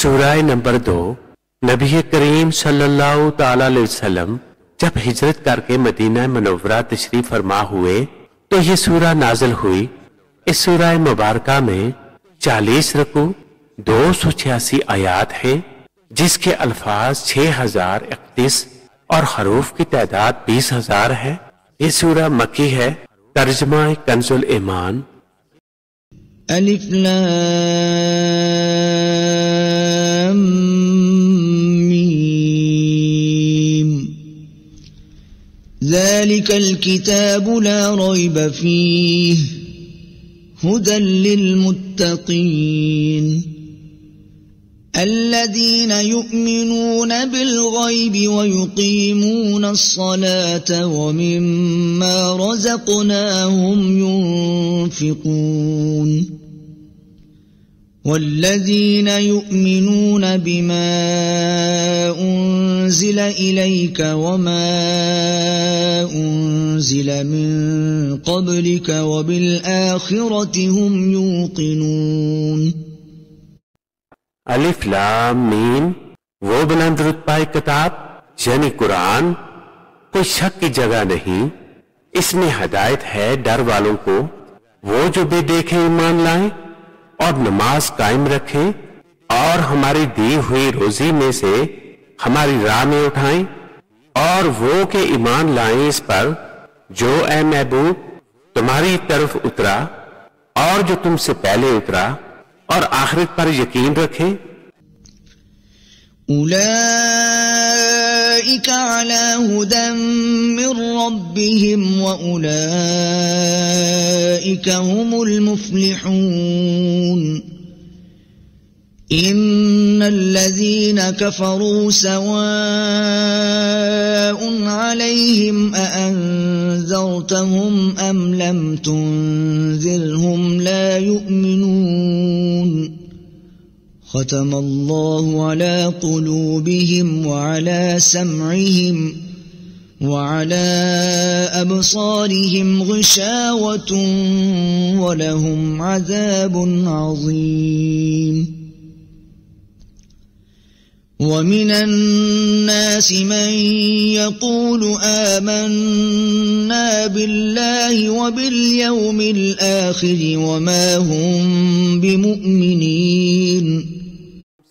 सूरह नंबर 2। नबी करीम सल्लल्लाहु ताला अलैहि वसल्लम जब हिजरत करके मदीना मुनव्वरा तशरीफ फरमा हुए तो ये सूरह नाज़िल हुई। इस सूरह मुबारका में 40 रुकू 286 आयात हैं, जिसके अल्फाज 6031 और हरूफ की तादाद 20,000 है। ये सूरह मक्की है। तर्जुमा कंजुल ईमान। अलिफ लाम मीम ज़ालिकल किताबु ला रैब फीह हुदल लिल मुत्तकीन अल्लज़ीन युमिनून बिल गैबि व युकीमून अस्सलात व मिम्मा रज़क़नाहुम युनफ़िक़ून वल्लज़ीन युमिनून बिमा उन्ज़िल इलैक व मा उन्ज़िल मिन क़ब्लिक व बिल आखिरति हुम यूक़िनून। अलिफ लाम मीम वो बुलंद रुतबा किताब यानी कुरान कोई शक की जगह नहीं। इसमें हदायत है डर वालों को, वो जो बेदेखे ईमान लाएं और नमाज कायम रखें और हमारी दी हुई रोजी में से हमारी राह में उठाएं, और वो के ईमान लाएं इस पर जो ए महबूब तुम्हारी तरफ उतरा और जो तुमसे पहले उतरा, और आखिरत पर यकीन रखें। उलाइका अला हुदम मिर रब्बिहिम व उलाइका हुमुल मुफ्लिहून। इन्नल्लज़ीन कफ़रू सवाउन अलैहिम अअन्ज़रतहुम अम लम तुन्ज़िरहुम ला युमिनून। ख़तमल्लाहु अला क़ुलूबिहिम व अला समइहिम व अला अबसारिहिम ग़िशावतुन व लहुम अज़ाबुन अज़ीम। ومن الناس من يقول آمنا بالله وباليوم الآخر وما هم بمؤمنين।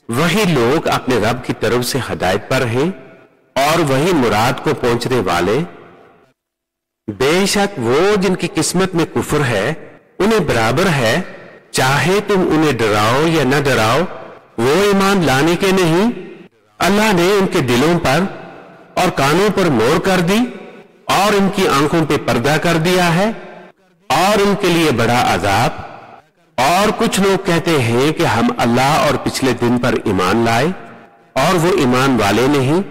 वही लोग अपने रब की तरफ से हदायत पर हैं और वही मुराद को पहुंचने वाले। बेशक वो जिनकी किस्मत में कुफर है उन्हें बराबर है, चाहे तुम उन्हें डराओ या न डराओ, वो ईमान लाने के नहीं। अल्लाह ने उनके दिलों पर और कानों पर मोहर कर दी और उनकी आंखों पे पर्दा कर दिया है, और उनके लिए बड़ा अजाब। और कुछ लोग कहते हैं कि हम अल्लाह और पिछले दिन पर ईमान लाए, और वो ईमान वाले नहीं।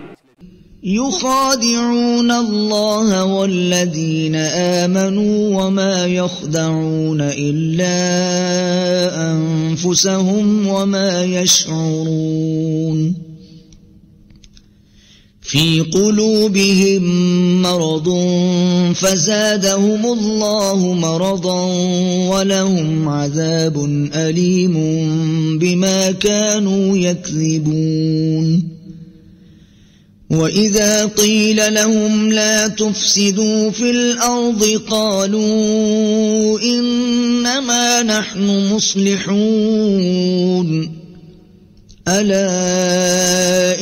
युखादिऊन अल्लाह वल्लज़ीन आमनू वमा यख़दऊन इल्ला अनफुसहुम वमा यशऊरून। फी क़ुलूबिहिम मरदुन फ़ज़ादहुमुल्लाहु मरदन वलहुम अज़ाबुन अलीमुन बिमा कानू यक्ज़िबून। वइज़ा क़ील लहुम ला तुफ़्सिदू फ़िल अर्ज़ि क़ालू इन्नमा नहनु मुस्लिहून अला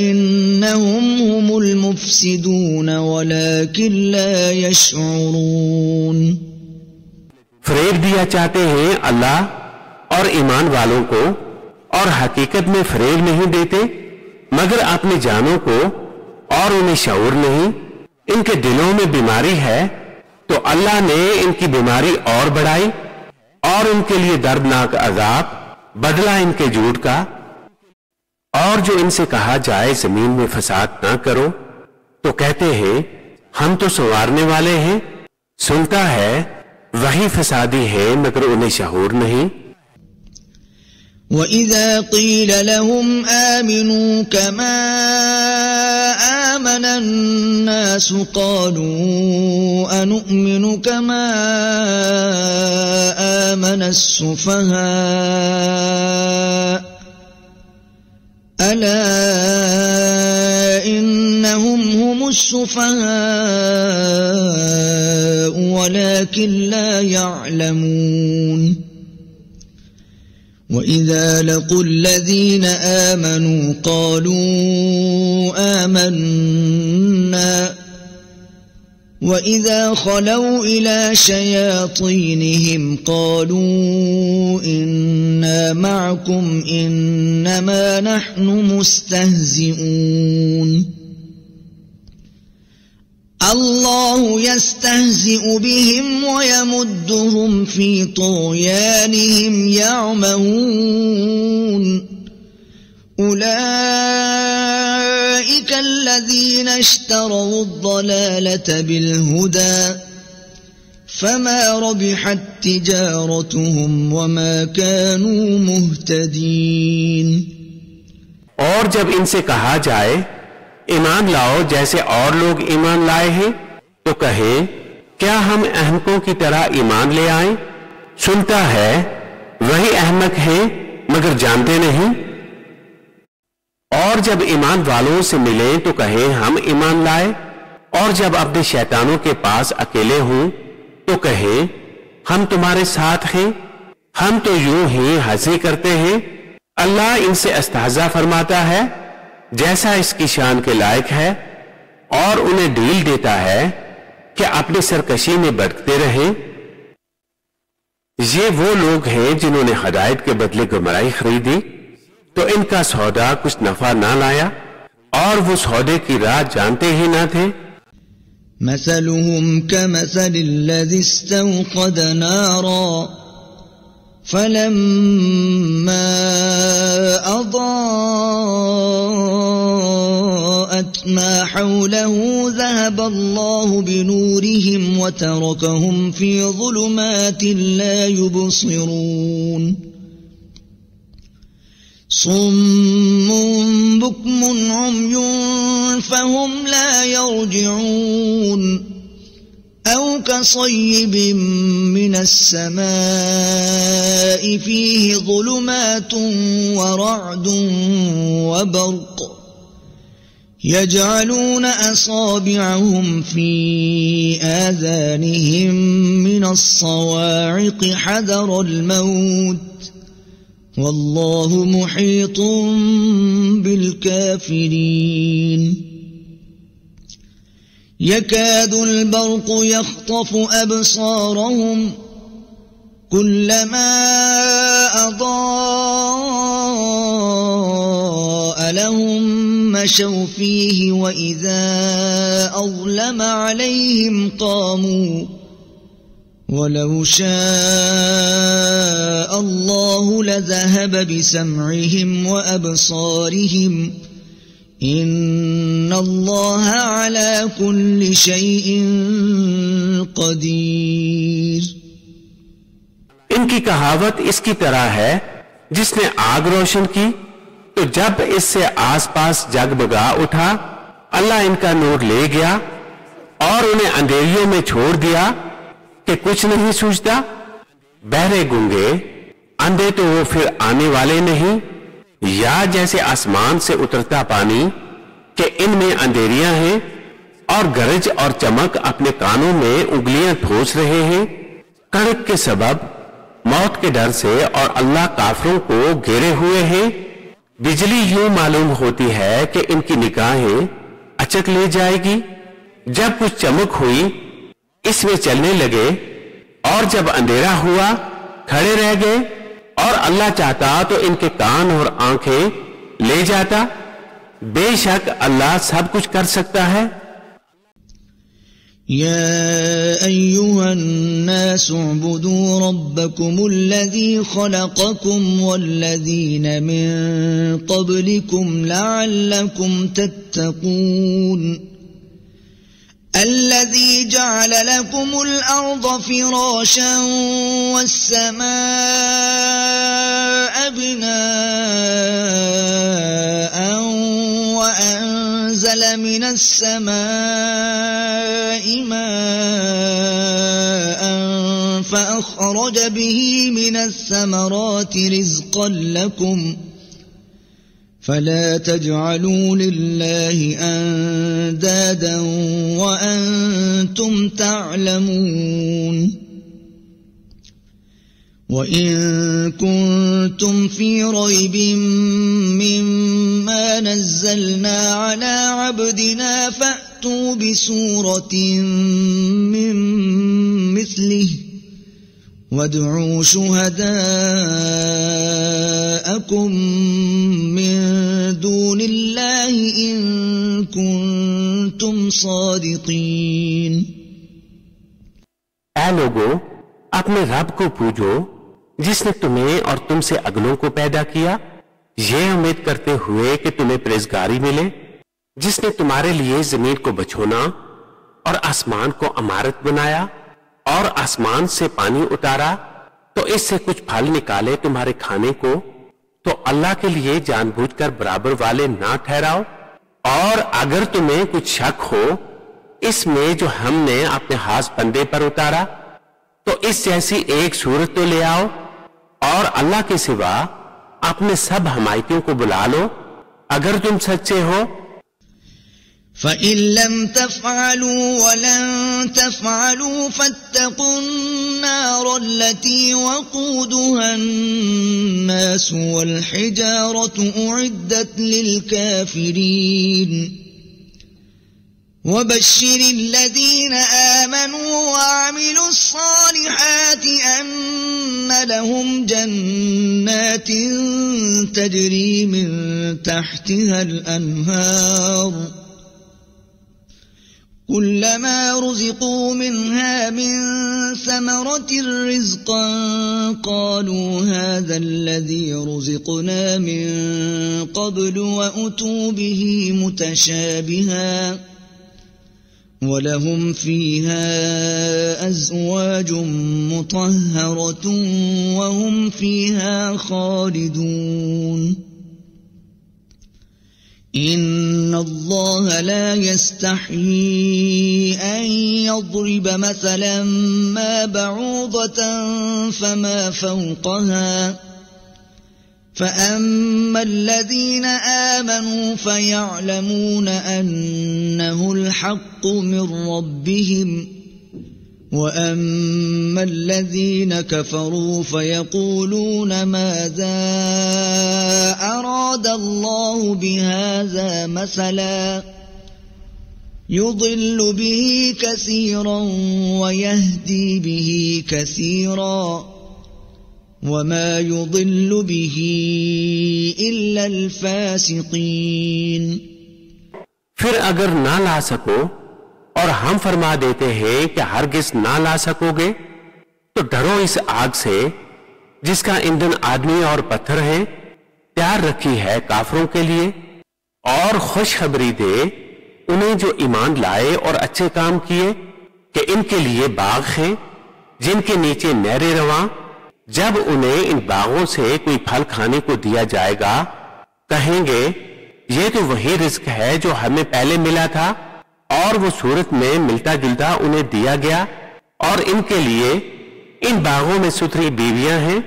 इन्नहुम हुमुल मुफ़्सिदून वलाकिन ला यशऊरून। फरेब दिया चाहते हैं अल्लाह और ईमान वालों को, और हकीकत में फरेब नहीं देते मगर अपनी जानों को, और उन्हें शऊर नहीं। इनके दिलों में बीमारी है तो अल्लाह ने इनकी बीमारी और बढ़ाई, और उनके लिए दर्दनाक अजाब बदला इनके झूठ का। और जो इनसे कहा जाए जमीन में फसाद ना करो तो कहते हैं हम तो संवारने वाले हैं। सुनता है वही फसादी है मगर उन्हें शऊर नहीं। वइज़ा क़ील लहुम आमिनू कमा आमन अन्नास क़ालू अनुमिनु कमा आमन अस्सुफ़हा अला इन्नहुम हुमुस सुफ़हाअ वलाकिन ला यअलमून वइज़ा लक़ुल्लज़ीन आमनू क़ालू आमन्ना वइज़ा ख़लौ इला शयातीनिहिम क़ालू इन्ना मअकुम इन्नमा नहनु मुस्तहज़िऊन अल्लाहु यस्तहज़िउ बिहिम वयमुद्दुहुम फ़ी तुग़यानिहिम यअमहून उलाइका अल्लज़ीना इश्तरौ अद-दलालत बिल-हुदा फमा रबिहत तिजारतुहुम वमा कानू मुहतदीन। और जब इनसे कहा जाए ईमान लाओ जैसे और लोग ईमान लाए हैं, तो कहे क्या हम अहमकों की तरह ईमान ले आए? सुनता है वही अहमक हैं मगर जानते नहीं। और जब ईमान वालों से मिले तो कहे हम ईमान लाए, और जब अपने शैतानों के पास अकेले हों तो कहे हम तुम्हारे साथ हैं, हम तो यूं ही हंसी करते हैं। अल्लाह इनसे इस्तेहज़ा फरमाता है जैसा इसकी शान के लायक है, और उन्हें ढील देता है कि अपनी सरकशी में भटकते रहें। ये वो लोग हैं जिन्होंने हिदायत के बदले गुमराही खरीदी, तो इनका सौदा कुछ नफा ना लाया और वो सौदे की राह जानते ही ना थे। मसलुहुम कमसलिल्लज़ी इस्तौक़द नारा फलम्मा अज़ाअत मा हौलहु ज़हबल्लाहु बिनूरिहिम वतरकहुम फ़ी ज़ुलुमातिन ला युबसिरून सुम्मुन बुक्मुन उम्युन फहुम ला यरजिऊन औ कसय्यिबिन मिनस समाइ फ़ीहि ज़ुलुमातुन वरअदुन वबर्क़ यजअलून असाबिअहुम फ़ी आज़ानिहिम मिनस सवाइक़ हज़रल मौत वल्लाहु मुहीतुम बिलकाफिरीन। यकादुल बर्क़ु यख़्तफ़ु अबसारहुम कुल्लमा अज़ाअ लहुम मशौ फ़ीहि वइज़ा अज़लम अलैहिम क़ामू वलौ शाअ अल्लाहु लज़हब बिसमइहिम वअबसारिहिम इन्नल्लाह अला कुल्लि शैइन क़दीर। इनकी कहावत इसकी तरह है जिसने आग रोशन की तो जब इससे आसपास जगमगा उठा, अल्लाह इनका नूर ले गया और उन्हें अंधेरियों में छोड़ दिया कि कुछ नहीं सूझता। बहरे गूंगे अंधे तो वो फिर आने वाले नहीं, या जैसे आसमान से उतरता पानी कि इनमें अंधेरियां हैं और गरज और चमक अपने कानों में उंगलियां ठोस रहे हैं कड़क के सबब मौत के डर से, और अल्लाह काफिरों को घेरे हुए हैं। बिजली यूं मालूम होती है कि इनकी निगाहें अचक ले जाएगी। जब कुछ चमक हुई इसमें चलने लगे, और जब अंधेरा हुआ खड़े रह गए, और अल्लाह चाहता तो इनके कान और आंखें ले जाता। बेशक अल्लाह सब कुछ कर सकता है। या अय्युहन्नासु उअ्बुदू रब्बकुमुल्लज़ी खलक़कुम वल्लज़ीना मिन क़ब्लिकुम लअल्लकुम तत्तक़ून الذي جعل لكم الأرض فراشا والسماء بناء وأنزل من السماء ماء فأخرج به من الثمرات رزقا لكم فلا تجعلوا لله أندادا وأنتم تعلمون وإن كنتم في ريب مما نزلنا على عبدنا فأتوا بسورة من مثله وادعوا شهداءكم من دون الله إن كنتم صادقين। ऐ लोगों, अपने रब को पूजो जिसने तुम्हें और तुमसे अगलों को पैदा किया, ये उम्मीद करते हुए कि तुम्हें परहेजगारी मिले, जिसने तुम्हारे लिए जमीन को बछोना और आसमान को अमारत बनाया और आसमान से पानी उतारा तो इससे कुछ फल निकाले तुम्हारे खाने को, तो अल्लाह के लिए जानबूझकर बराबर वाले ना ठहराओ। और अगर तुम्हें कुछ शक हो इसमें जो हमने अपने खास बंदे पर उतारा, तो इस जैसी एक सूरत तो ले आओ और अल्लाह के सिवा अपने सब हमायतियों को बुला लो अगर तुम सच्चे हो। فإن لم تفعلوا ولن تفعلوا فاتقوا النار التي وقودها الناس والحجارة أعدت للكافرين وبشر الذين آمنوا وعملوا الصالحات أن لهم جنات تجري من تحتها الأنهار كلما رزقوا منها من ثمرة رزقا قالوا هذا الذي رزقنا من قبل وأتوا به متشابها ولهم فيها أزواج مطهرة وهم فيها خالدون إن الله لا يستحيي أن يضرب مثلا ما بعوضة فما فوقها فأما الذين آمنوا فيعلمون أنه الحق من ربهم وأما الذين كفروا فيقولون ماذا أراد الله بهذا مثلا يضل به كثيرا ويهدي به كثيرا وما يضل به إلا الفاسقين। फिर अगर ना ला सको और हम फरमा देते हैं कि हरगिज ना ला सकोगे, तो डरो इस आग से जिसका ईंधन आदमी और पत्थर है, तैयार रखी है काफरों के लिए, और खुशखबरी दे उन्हें जो ईमान लाए और अच्छे काम किए कि इनके लिए बाग हैं जिनके नीचे नहरें रवां। जब उन्हें इन बागों से कोई फल खाने को दिया जाएगा, कहेंगे ये तो वही रिज्क है जो हमें पहले मिला था, और वो सूरत में मिलता जुलता उन्हें दिया गया, और इनके लिए इन बागों में सुथरी बीवियां हैं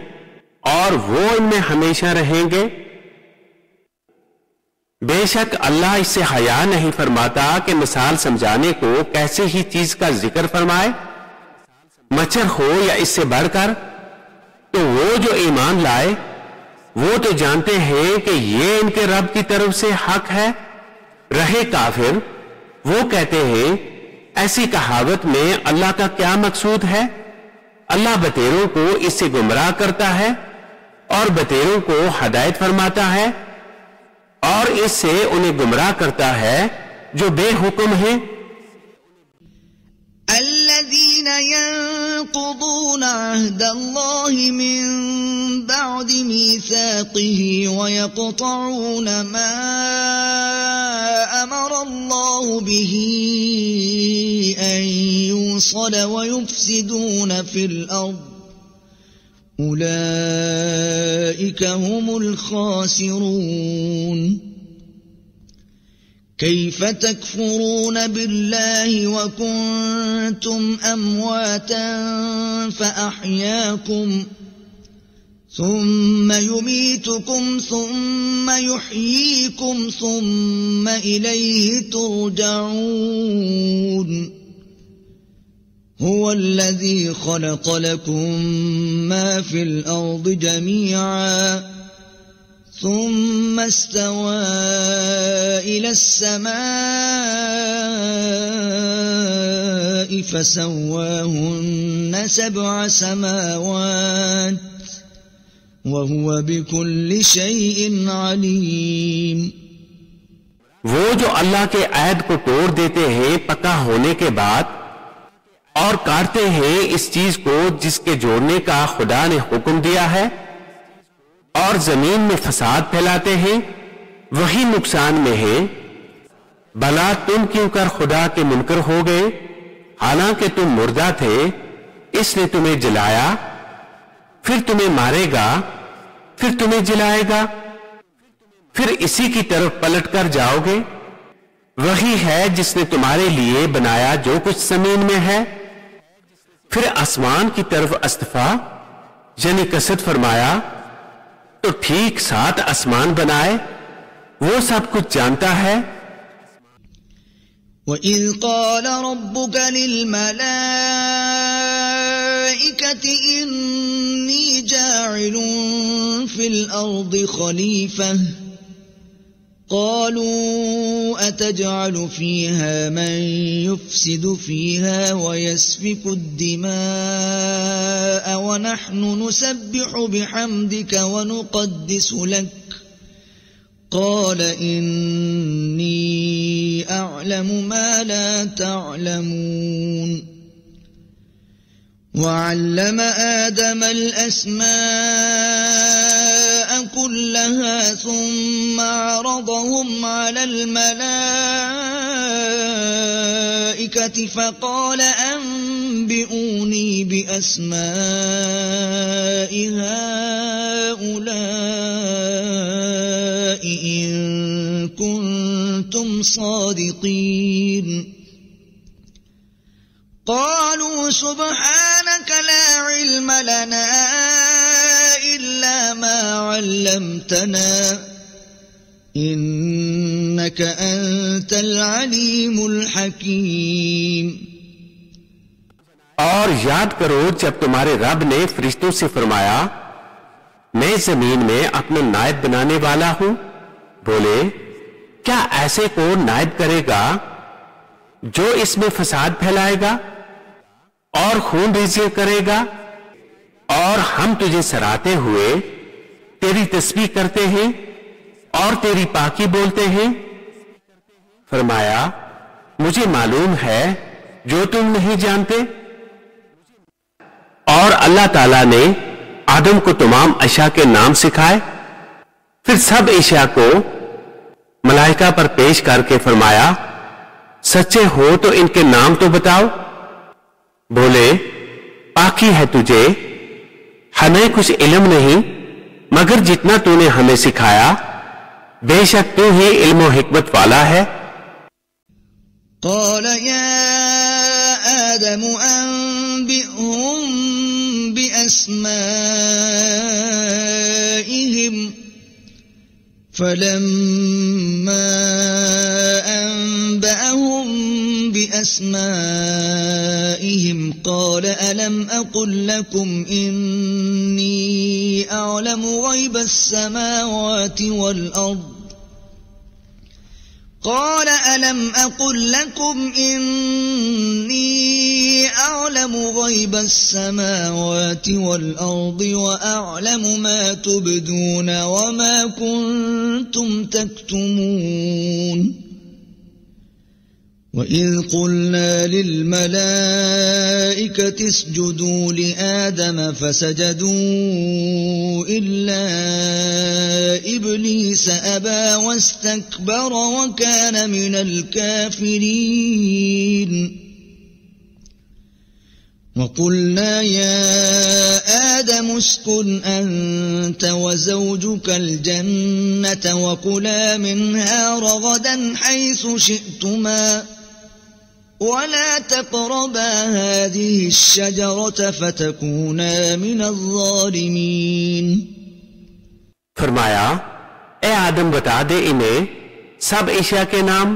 और वो इनमें हमेशा रहेंगे। बेशक अल्लाह इससे हया नहीं फरमाता कि मिसाल समझाने को कैसे ही चीज का जिक्र फरमाए, मच्छर हो या इससे बढ़कर। तो वो जो ईमान लाए वो तो जानते हैं कि ये इनके रब की तरफ से हक है। रहे काफिर, वो कहते हैं ऐसी कहावत में अल्लाह का क्या मकसूद है। अल्लाह बतेरों को इससे गुमराह करता है और बतेरों को हदायत फरमाता है, और इससे उन्हें गुमराह करता है जो बेहुक्म हैं। الذين ينقضون عهد الله من بعد ميثاقه ويقطعون ما أمر الله به أن يوصل ويفسدون في الأرض أولئك هم الخاسرون كيف تكفرون بالله وكنتم أمواتا فأحياكم ثم يميتكم ثم يحييكم ثم إليه ترجعون هو الذي خلق لكم ما في الأرض جميعا ثم استوى إلى السماء فسواهن 7 سماوات وهو بكل شيء عليم। वो जो अल्लाह के ऐद को तोड़ देते हैं पक्का होने के बाद और काटते हैं इस चीज को जिसके जोड़ने का खुदा ने हुक्म दिया है और जमीन में फसाद फैलाते हैं, वही नुकसान में है। भला तुम क्यों कर खुदा के मुनकर हो गए, हालांकि तुम मुर्दा थे, इसने तुम्हें जलाया, फिर तुम्हें मारेगा, फिर तुम्हें जलाएगा, फिर इसी की तरफ पलट कर जाओगे। वही है जिसने तुम्हारे लिए बनाया जो कुछ जमीन में है, फिर आसमान की तरफ अस्तफा यानी कसरत फरमाया तो ठीक 7 आसमान बनाए, वो सब कुछ जानता है। وَإِذْ قَالَ رَبُّكَ لِلْمَلَائِكَةِ إِنِّي جَاعِلٌ فِي الْأَرْضِ خَلِيفَةً قالوا أتجعل فيها من يفسد فيها ويسفك الدماء ونحن نسبح بحمدك ونقدس لك قال إني أعلم ما لا تعلمون وعلم آدم الأسماء كلها ثم عرضهم على الملائكة فقال أنبئوني بأسماء هؤلاء إن كنتم صادقين قالوا سبحانك لا علم لنا إلا ما علمتنا إنك أنت العليم الحكيم। और याद करो जब तुम्हारे रब ने फरिश्तों से फरमाया मैं जमीन में अपना नायब बनाने वाला हूं, बोले क्या ऐसे को नायब करेगा जो इसमें फसाद फैलाएगा और खून रिज़्क़ करेगा, और हम तुझे सराहते हुए तेरी तस्बीह करते हैं और तेरी पाकी बोलते हैं। फरमाया मुझे मालूम है जो तुम नहीं जानते। और अल्लाह ताला ने आदम को तमाम अशया के नाम सिखाए, फिर सब अशया को मलाइका पर पेश करके फरमाया सच्चे हो तो इनके नाम तो बताओ। बोले पाकी है तुझे, हमें कुछ इल्म नहीं मगर जितना तूने हमें सिखाया, बेशक तू ही इल्म और हिकमत वाला है। قال يا آدم أنبئهم بأسمائهم فلما أنبأهم بأسمائهم قال ألم أقل لكم إني أعلم غيب السماوات والأرض قال ألم أقل لكم إني أعلم غيب السماوات والأرض وأعلم ما تبدون وما كنتم تكتمون وإذ قلنا للملائكة اسجدوا لآدم فسجدوا إلا إبليس أبى واستكبر وكان من الكافرين وقلنا يا آدم اسكن أنت وزوجك الجنة وكلا منها رغدا حيث شئتما ولا تقربا هذه الشجرة فتكونا من الظالمين। फरमाया, ए आदम बता दे इन्हें सब इशा के नाम।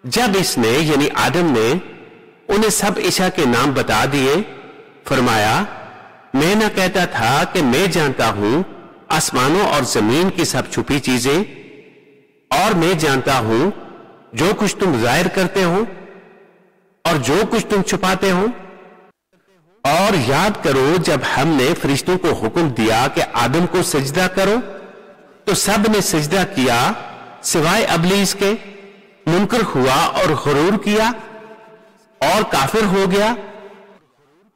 जब इसने यानी आदम ने उन्हें सब इशा के नाम बता दिए, फरमाया, मैं न कहता था कि मैं जानता हूं आसमानों और जमीन की सब छुपी चीजें, और मैं जानता हूं जो कुछ तुम जाहिर करते हो और जो कुछ तुम छुपाते हो। और याद करो जब हमने फरिश्तों को हुक्म दिया कि आदम को सजदा करो, तो सब ने सजदा किया सिवाय अबलीस के। मुनकर हुआ और गुरूर किया और काफिर हो गया।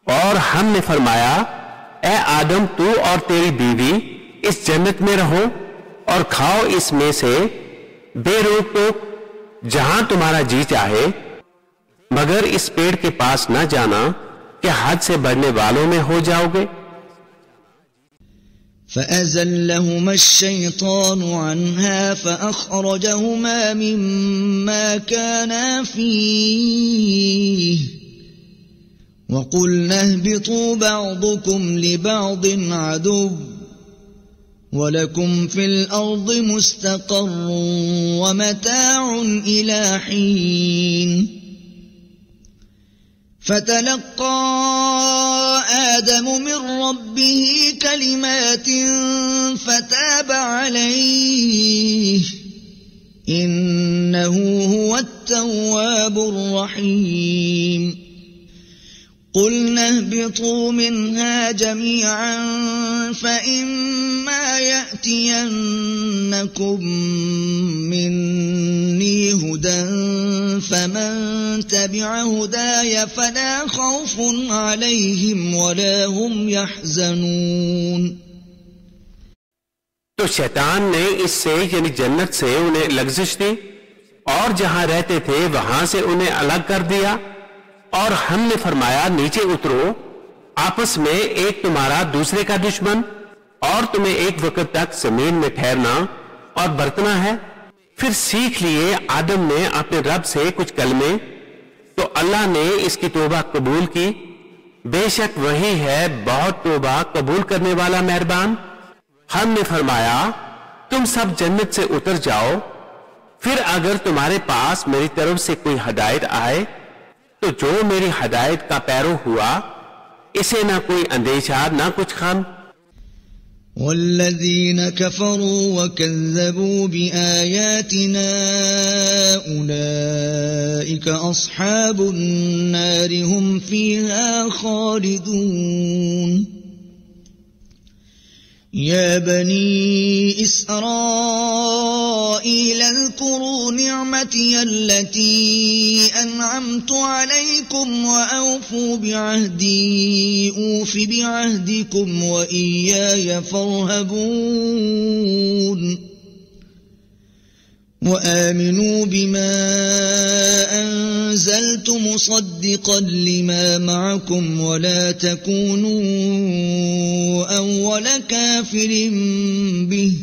और हमने फरमाया, ए आदम, तू और तेरी बीवी इस जन्नत में रहो और खाओ इसमें से बेरोक टोक जहां तुम्हारा जी चाहे, मगर इस पेड़ के पास न जाना कि हद से बढ़ने वालों में हो जाओगे। فأزلهما الشيطان عنها فأخرجهما مما كانا فيه وقلنا اهبطوا بعضكم لبعض عدو ولكم في الأرض مستقر ومتاع إلى حين فتلقى آدم من ربه كلمات فتاب عليه إنه هو التواب الرحيم قلنا اهبطوا منها جميعا فإما يأتينكم مني هدى فمن تبع هداي فلا خوف عليهم ولا هم يحزنون। तो शैतान ने इससे यानी जन्नत से उन्हें लग्जिश दी और जहां रहते थे वहां से उन्हें अलग कर दिया। और हमने फरमाया, नीचे उतरो, आपस में एक तुम्हारा दूसरे का दुश्मन, और तुम्हें एक वक्त तक जमीन में ठहरना और बरतना है। फिर सीख लिए आदम ने अपने रब से कुछ कलमे, तो अल्लाह ने इसकी तौबा कबूल की। बेशक वही है बहुत तौबा कबूल करने वाला मेहरबान। हमने फरमाया, तुम सब जन्नत से उतर जाओ, फिर अगर तुम्हारे पास मेरी तरफ से कोई हदायत आए तो जो मेरी हदायत का पैरो हुआ, इसे ना कोई अंदेशा ना कुछ गम। वल्लज़ीन कफ़रू वकज़्ज़बू बिआयातिना उलाइक अस्हाबुन नार हुम फ़ीहा ख़ालिदून। या बनी इस्राईल अज़्कुरू निअमती अल्लती अनअमतु अलैकुम व औफू बिअहदी ऊफ़ि बिअहदिकुम व इय्याय फ़र्हबून। وآمنوا بما أنزلت مصدقا لما معكم ولا تكونوا أول كافر به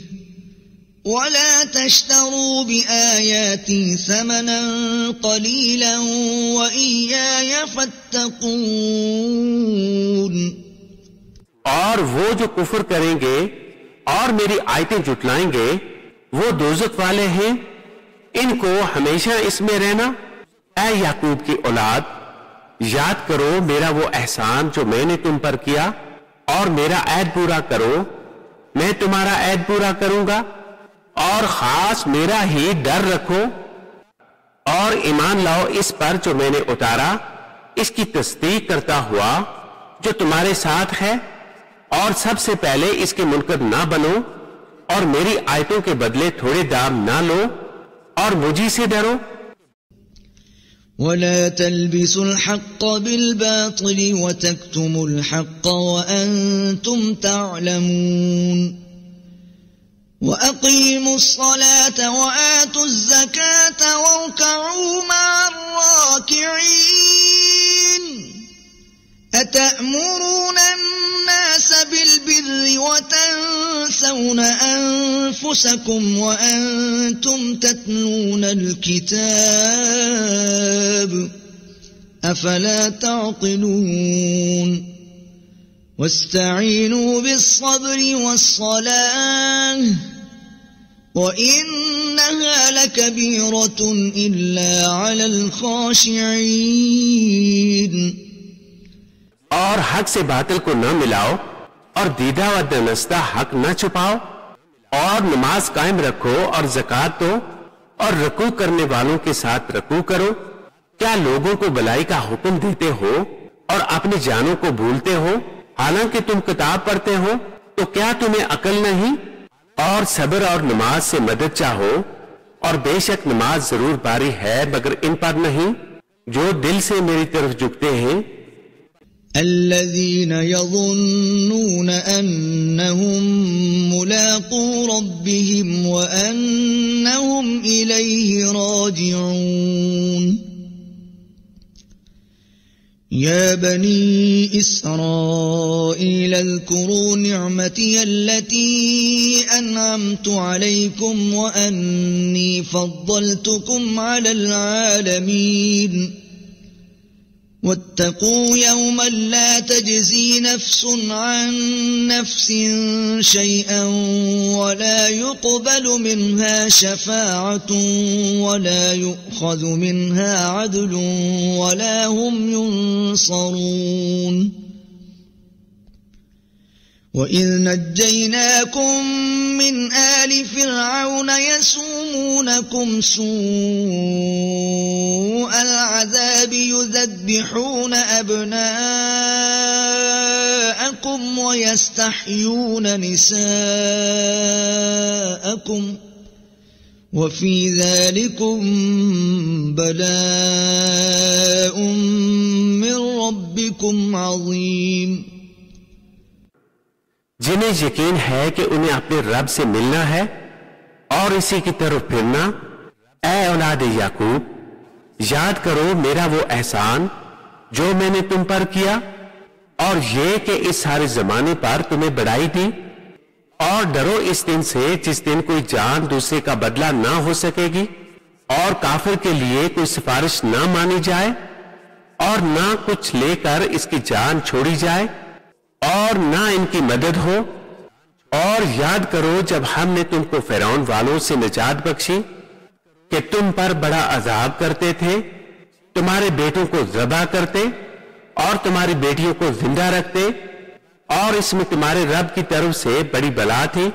ولا تشتروا بآياتي ثمنا قليلا وإياي فاتقون। और वो जो कुफ्र करेंगे और मेरी आयतें जुटलाएंगे वो दोज़ख वाले हैं, इनको हमेशा इसमें रहना। ऐ याकूब की औलाद, याद करो मेरा वो एहसान जो मैंने तुम पर किया, और मेरा ऐद पूरा करो, मैं तुम्हारा ऐद पूरा करूंगा। और खास मेरा ही डर रखो और ईमान लाओ इस पर जो मैंने उतारा, इसकी तस्दीक करता हुआ जो तुम्हारे साथ है। और सबसे पहले इसके मुनकर ना बनो और मेरी आयतों के बदले थोड़े दाम ना लो, और मुझी से डरो। वला तल्बिसुल हक़्क़ बिल-बातिल व तक्तुमुल हक़्क़ व अंतुम तअलमून। व अक़ीमुस-सलात व आतुज़-ज़कात वरकऊ मअर-राकिईन। अतअमुरून الناس بالبر وتنسون أنفسكم وأنتم تتلون الكتاب अफला ताक़िलून वस्तईनू बिस्सब्रि वस्सलाह व इन्नहा लकबीरतुन इल्ला अलल खाशिईन। और हक से बातिल को न मिलाओ और दीदा व दनस्ता हक न छुपाओ और नमाज कायम रखो और ज़कात दो और रकू करने वालों के साथ रकू करो। क्या लोगों को भलाई का हुक्म देते हो और अपनी जानों को भूलते हो, हालांकि तुम किताब पढ़ते हो? तो क्या तुम्हें अकल नहीं? और सब्र और नमाज से मदद चाहो, और बेशक नमाज जरूर बारी है मगर इन पर नहीं जो दिल से मेरी तरफ झुकते हैं। अल्लज़ीना यज़ुन्नून अन्नहुम मुलाक़ू रब्बिहिम व अन्नहुम इलैहि राजिऊन। या बनी इस्राईल अज़्कुरू निअमती अल्लती अनअमतु अलैकुम व अन्नी फ़द्दलतुकुम अलल आलमीन। वत्तक़ू यौमन ला तज्ज़ी नफ्सुन अन नफ्सिन शैअन वला युक़बलु मिन्हा शफ़ाअतुन वला युअख़ज़ु मिन्हा अदलुन वला हुम युनसरून। वइज़ नज्जयनाकुम मिन आलि फ़िरऔन यसूमूनकुम सूअल अज़ाबि युज़ब्बिहून अब्नाअकुम व यस्तहय्यून निसाअकुम व फ़ी ज़ालिकुम बलाउम मिन रब्बिकुम अज़ीम। जिन्हें यकीन है कि उन्हें अपने रब से मिलना है और इसी की तरफ फिरना, ऐ औलाद याकूब, याद करो मेरा वो एहसान जो मैंने तुम पर किया, और ये कि इस सारे जमाने पर तुम्हें बढ़ाई दी। और डरो इस दिन से जिस दिन कोई जान दूसरे का बदला ना हो सकेगी और काफिर के लिए कोई सिफारिश ना मानी जाए और ना कुछ लेकर इसकी जान छोड़ी जाए और ना इनकी मदद हो। और याद करो जब हमने तुमको फिरौन वालों से निजात बख्शी कि तुम पर बड़ा अजाब करते थे, तुम्हारे बेटों को ज़बह करते और तुम्हारी बेटियों को जिंदा रखते, और इसमें तुम्हारे रब की तरफ से बड़ी बला थी।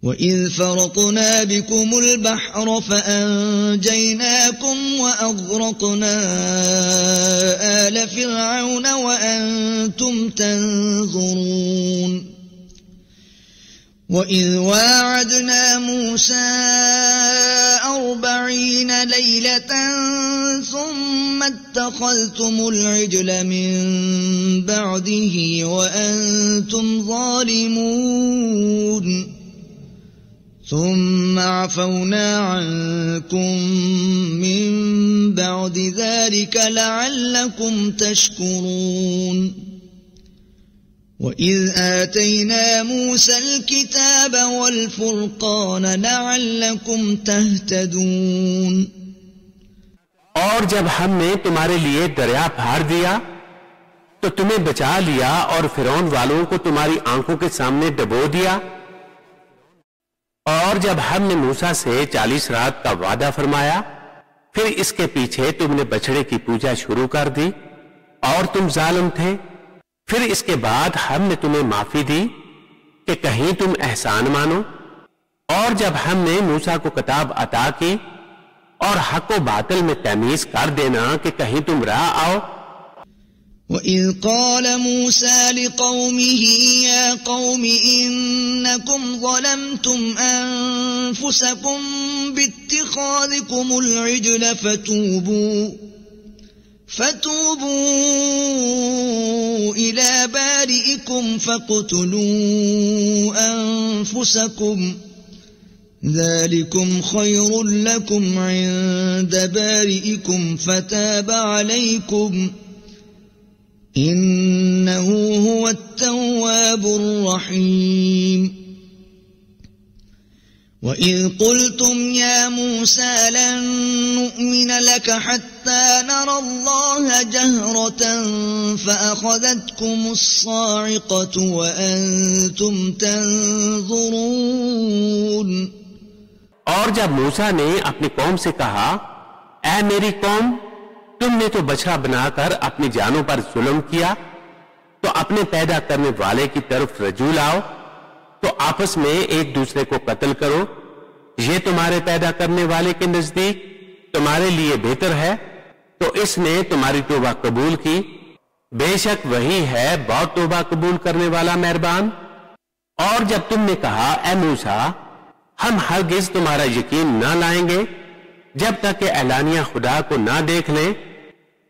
वइज़ फ़रक़ना बिकुमुल बहर फ़अंजयनाकुम व अग़रक़ना आल फ़िरऔन व अंतुम तंज़ुरून। वइज़ वाअदना मूसा 40 लैलतन ثم اتخذتم العجل من بعده وأنتم ظالمون ثم عفونا عنكم من بعد ذلك لعلكم تشكرون وإذ آتينا موسى الكتاب والفرقان لعلكم تهتدون। और जब हमने तुम्हारे लिए दरिया फाड़ दिया तो तुम्हें बचा लिया और फिरौन वालों को तुम्हारी आंखों के सामने डबो दिया। और जब हमने मूसा से 40 रात का वादा फरमाया, फिर इसके पीछे तुमने बछड़े की पूजा शुरू कर दी और तुम जालिम थे। फिर इसके बाद हमने तुम्हें माफी दी कि कहीं तुम एहसान मानो। और जब हमने मूसा को किताब अता की और हक व बातिल में तमीज कर देना कि कहीं तुम राह आओ। وَإِذْ قَالَ مُوسَى لِقَوْمِهِ يَا قَوْمِ إِنَّكُمْ ظَلَمْتُمْ أَنفُسَكُمْ بِاتِّخَاذِكُمُ الْعِجْلَ فَتُوبُوا إِلَى بَارِئِكُمْ فَاقْتُلُوا أَنفُسَكُمْ ذَلِكُمْ خَيْرٌ لَكُمْ عِندَ بَارِئِكُمْ فَتَابَ عَلَيْكُمْ إِنَّهُ هُوَ التَّوَّابُ الرَّحِيمُ وَإِذْ قُلْتُمْ يَا مُوسَى لَن نُّؤْمِنَ لَكَ حَتَّى نَرَى اللَّهَ جَهْرَةً فَأَخَذَتْكُمُ الصَّاعِقَةُ وَأَنْتُمْ تَنظُرُونَ। और जब मूसा ने अपनी कौम से कहा, ऐ मेरी कौम, तुमने तो बछड़ा बनाकर अपनी जानों पर जुल्म किया, तो अपने पैदा करने वाले की तरफ रजू लाओ, तो आपस में एक दूसरे को कत्ल करो, ये तुम्हारे पैदा करने वाले के नजदीक तुम्हारे लिए बेहतर है। तो इसने तुम्हारी तौबा कबूल की, बेशक वही है बहुत तौबा कबूल करने वाला मेहरबान। और जब तुमने कहा, ऐ मूसा, हम हरगिज तुम्हारा यकीन ना लाएंगे जब तक कि एलानिया खुदा को ना देख लें,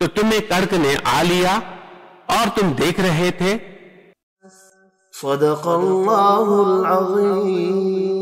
तो तुम्हें कर्क ने आ लिया और तुम देख रहे थे। सदक़ल्लाहुल अज़ीम।